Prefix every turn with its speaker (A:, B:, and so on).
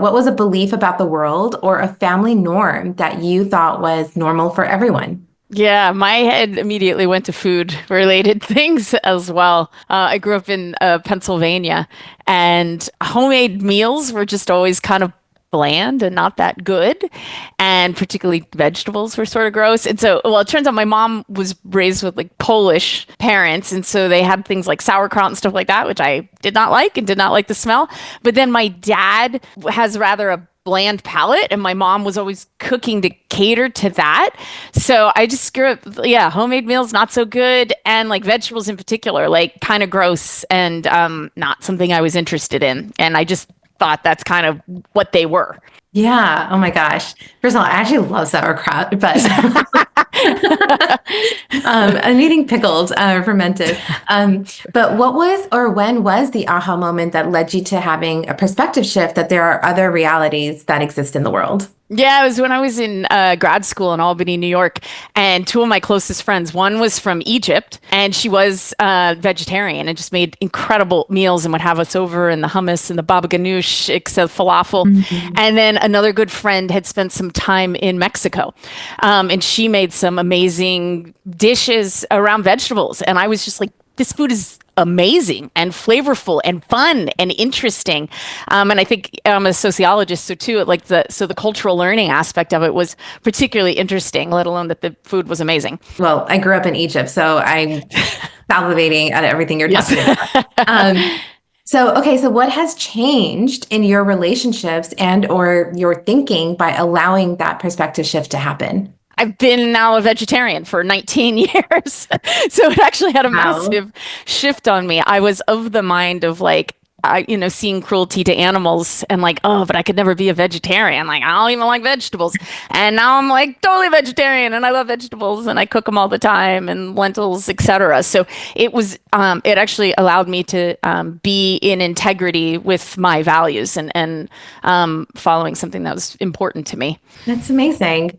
A: What was a belief about the world or a family norm that you thought was normal for everyone?
B: Yeah, my head immediately went to food related things as well. I grew up in Pennsylvania, and homemade meals were just always kind of bland and not that good. And particularly vegetables were sort of gross. And so, well, it turns out my mom was raised with like Polish parents. And so they had things like sauerkraut and stuff like that, which I did not like and did not like the smell. But then my dad has rather a bland palate, and my mom was always cooking to cater to that. So I just grew up, yeah, homemade meals not so good, and like vegetables in particular, like kind of gross and not something I was interested in. And I just thought that's kind of what they were.
A: Yeah. Oh my gosh. First of all, I actually love sauerkraut, but I'm eating pickled, fermented. But what was or when was the aha moment that led you to having a perspective shift that there are other realities that exist in the world?
B: Yeah, it was when I was in grad school in Albany, New York, and two of my closest friends, one was from Egypt, and she was vegetarian and just made incredible meals and would have us over and the hummus and the baba ganoush, except falafel.
A: Mhm.
B: And then another good friend had spent some time in Mexico, and she made some amazing dishes around vegetables. And I was just like, this food is amazing and flavorful and fun and interesting. And I think I'm a sociologist, so too, like the cultural learning aspect of it was particularly interesting, let alone that the food was amazing.
A: Well, I grew up in Egypt, so I'm salivating at everything you're
B: Yes.
A: talking about. Um, so what has changed in your relationships and or your thinking by allowing that perspective shift to happen?
B: I've been now a vegetarian for 19 years. So it actually had a
A: Wow.
B: massive shift on me. I was of the mind of like, seeing cruelty to animals and like, oh, but I could never be a vegetarian. Like, I don't even like vegetables. And now I'm like totally vegetarian and I love vegetables and I cook them all the time and lentils, etc. So it actually allowed me to be in integrity with my values and following something that was important to me.
A: That's amazing.